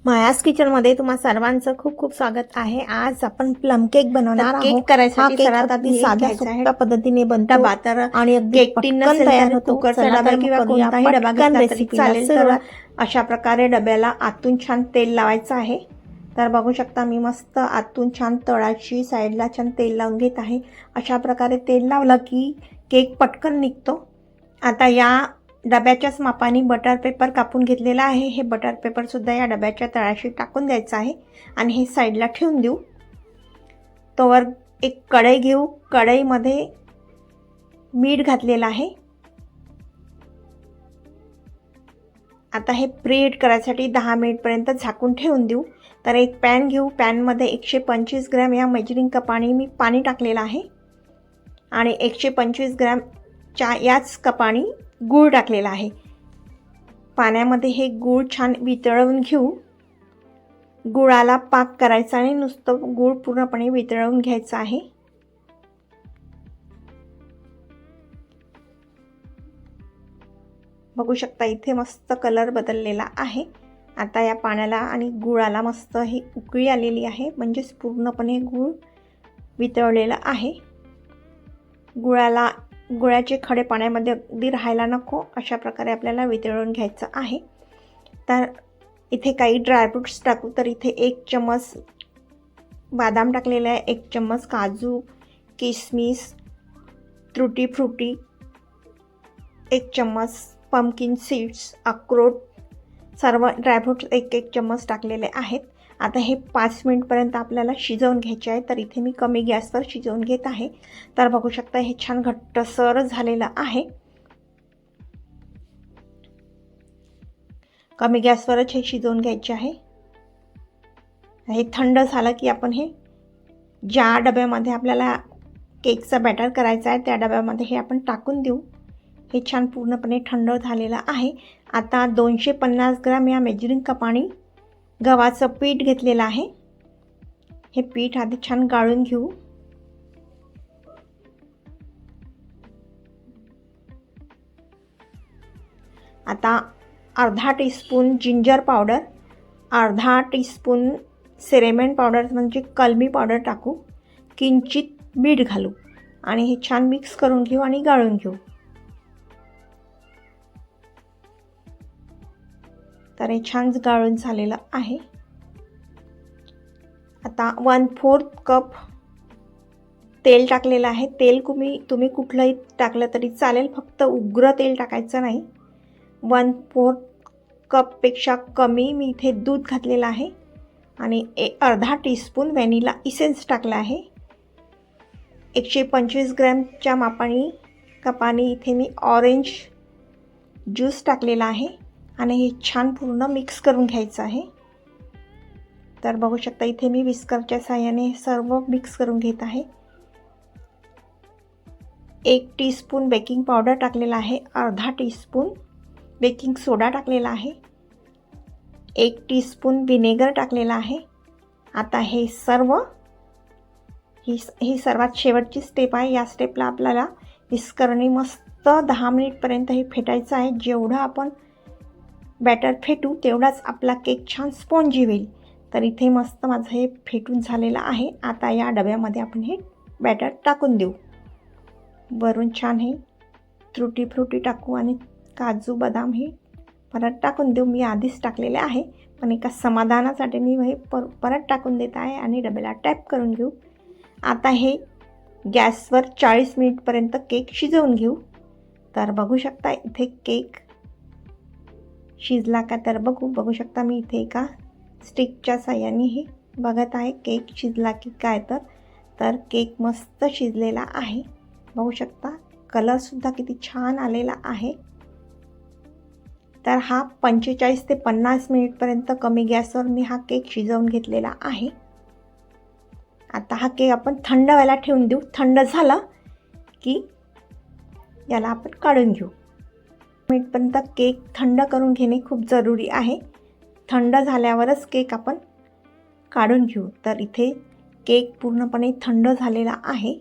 मायाज किचनमध्ये तुम्हा सर्वांचं खूप खूप स्वागत आहे। आज आपण प्लम केक बनवणार आहोत। केक करायसाठी केक सर्वात अगदी आधी साध्या घ्यायचा आहे सोप्या पद्धतीने बनतो डबा। तर आणि अगदी केक टिन पटकन नसेल तयार तर होतो। कुकरचा चला डबा तर किंवा करूया कोणताही डबा पटकन घेतला तरी रेसिपीला चालेल। सुरुवात। अशा प्रकारे डब्याला आतून छान तेल लावायचं आहे। तर बघू शकता मी मस्त आतून छान तळाची साईडला छान तेल लावून घेत आहे। अशा प्रकारे तेल लावलं की केक पटकन निघतो। आता या डब्याच्याच मापाने बटर पेपर कापून घेतलेला आहे। हे बटर पेपर सुद्धा या डब्याच्या तळाशी टाकून द्यायचं आहे आणि हे साईडला ठेवून देऊ। तोवर एक कढई घेऊ। कढईमध्ये मीठ घातलेलं आहे। आता हे प्रीहीट करायसाठी 10 मिनिटपर्यंत झाकून ठेवून देऊ। तर एक पॅन घेऊ। पॅनमध्ये 125 ग्रॅम या मेजरिंग कपाने मी पाणी टाकलेलं आहे आणि 125 ग्रॅमच्या याच कपाने गूळ टाकलेला आहे। पाण्यामध्ये हे गूळ छान वितळवून घेऊ। गुळाला पाक करायचा आणि नुसतं गूळ पूर्णपणे वितळवून घ्यायचा आहे। बघू शकता इथे मस्त कलर बदललेला आहे। आता या पाण्याला आणि गुळाला मस्त ही उकळी आलेली आहे, म्हणजेच पूर्णपणे गूळ वितळलेला आहे। गुळाचे खडे पाण्यामध्ये अगदी राहायला नको, अशा प्रकारे आपल्याला वितळवून घ्यायचं आहे। तर इथे काही ड्रायफ्रूट्स टाकू। तर इथे 1 चम्मच बदाम टाकलेला आहे, 1 चम्मच काजू, किशमिश, तुटी फ्रुटी, 1 चम्मच पंपकिन सीड्स, अक्रोड, सर्व ड्रायफ्रूट्स 1-1 चम्मच टाकलेले आहेत। आता हे 5 मिनिटपर्यंत आपल्याला शिजवून घ्यायचे आहे। तर इथे मी कमी गॅसवर शिजवून घेत आहे। तर बघू शकता हे छान घट्टसर झालेलं आहे। कमी गॅसवरच हे शिजवून घ्यायचे आहे। हे थंड झालं की आपण हे ज्या डब्यामध्ये आपल्याला केकचं बॅटर करायचं आहे त्या डब्यामध्ये हे आपण टाकून देऊ। हे छान पूर्णपणे थंड झालेलं आहे। आता 250 ग्रॅम या मेजरिंग कपाने गव्हाचं पीठ घेतलेलं आहे। हे पीठ आधी छान गाळून घेऊ। आता अर्धा टीस्पून जिंजर पावडर, अर्धा टीस्पून सिनेमन पावडर म्हणजे कलमी पावडर टाकू, किंचित मीठ घालू आणि हे छान मिक्स करून घेऊ आणि गाळून घेऊ। तर हे छान गाळून झालेलं आहे। आता 1/4 कप तेल टाकलेलं आहे। तेल तुम्ही कुठलंही टाकलं तरी चालेल, फक्त उग्र तेल टाकायचं नाही। 1/4 कपपेक्षा कमी मी इथे दूध घातलेलं आहे आणि अर्धा टीस्पून व्हॅनिला इसेन्स टाकला आहे। 125 ग्रॅमच्या कपाने इथे मी ऑरेंज ज्यूस टाकलेला आहे आणि हे छान पूर्ण मिक्स करून घ्यायचं आहे। तर बघू शकता इथे मी विस्करच्या साहाय्याने सर्व मिक्स करून घेत आहे। 1 टीस्पून बेकिंग पावडर टाकलेला आहे, अर्धा टीस्पून बेकिंग सोडा टाकलेला आहे, 1 टीस्पून विनेगर टाकलेला आहे। आता हे सर्व ही सर्वात शेवटची स्टेप आहे। या स्टेपला आपल्याला विस्करने मस्त 10 मिनिटपर्यंत हे फेटायचं आहे। जेवढं आपण बॅटर फेटू तेवढाच आपला केक छान स्पॉन्जी होईल। तर इथे मस्त माझं हे फेटून झालेलं आहे। आता या डब्यामध्ये आपण हे बॅटर टाकून देऊ। वरून छान हे तुटी फ्रुटी टाकू आणि काजू बदाम हे परत टाकून देऊ। मी आधीच टाकलेले आहे, पण एका समाधानासाठी मी हे परत टाकून देत आहे आणि डब्याला टॅप करून घेऊ। आता हे गॅसवर 40 मिनिटपर्यंत केक शिजवून घेऊ। तर बघू शकता इथे केक शिजला का, तर बघू शकता मी इथे एका स्टिकच्या साहाय्याने हे बघत आहे केक शिजला की काय। तर केक मस्त शिजलेला आहे। बघू शकता कलरसुद्धा किती छान आलेला आहे। तर हा 45 ते 50 मिनिटपर्यंत कमी गॅसवर मी हा केक शिजवून घेतलेला आहे। आता हा केक आपण थंड व्हायला ठेवून देऊ। थंड झाला की याला आपण काढून घेऊ। मिनिटपर्यंत केक थंड करून घेणे खूप जरुरी आहे। थंड झाल्यावरच केक आपण काढून घेऊ। तर इथे केक पूर्णपणे थंड झालेला आहे।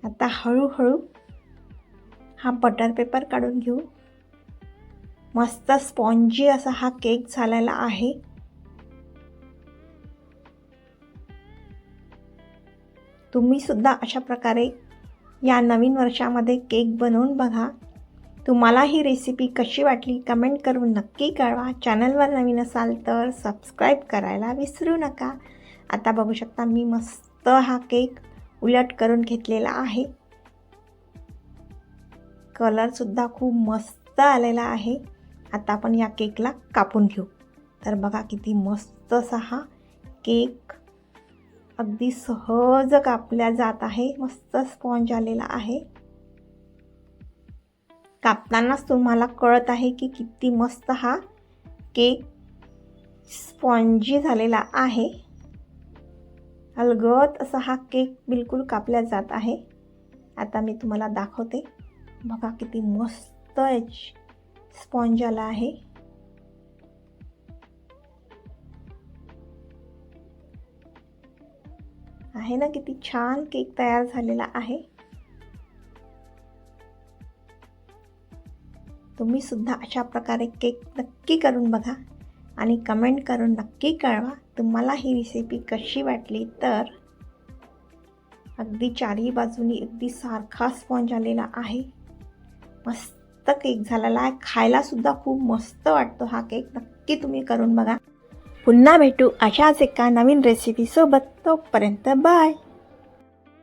आता हळूहळू हा बटर पेपर काढून घेऊ. मस्त स्पॉन्जी असा हा केक झालेला आहे. तुम्ही सुद्धा अशा प्रकारे या नवीन वर्षामध्ये केक बनवून बघा. तुम्हाला ही रेसिपी कशी वाटली कमेंट करून नक्की कळवा. चॅनलवर नवीन असाल तर सबस्क्राईब करायला विसरू नका. आता बघू शकता मी मस्त हा केक उलट करून घेतलेला आहे. कलरसुद्धा खूप मस्त आलेला आहे. आता आपण या केकला कापून घेऊ. तर बघा किती मस्त असा हा केक अगदी सहज कापल्या जात आहे. मस्त स्पॉन्ज आलेला आहे. कापतानाच तुम्हाला कळत आहे की किती मस्त हा केक स्पॉन्जी झालेला आहे. अलगद असा हा केक बिलकुल कापल्या जात आहे. आता मी तुम्हाला दाखवते. बघा किती मस्त स्पॉन्ज आला आहे. आहे ना, किती छान केक तयार झालेला आहे. तुम्ही सुद्धा अशा प्रकारे केक नक्की करून बघा आणि कमेंट करून नक्की कळवा तुम्हाला ही रेसिपी कशी वाटली. तर अगदी चारही बाजूनी अगदी सारखा स्पॉन्ज आलेला आहे. मस्त केक झालेला आहे. खायला सुद्धा खूप मस्त वाटतो हा केक. नक्की तुम्ही करून बघा. पुन्हा भेटू अशाच एका नवीन रेसिपीसोबत. तोपर्यंत बाय.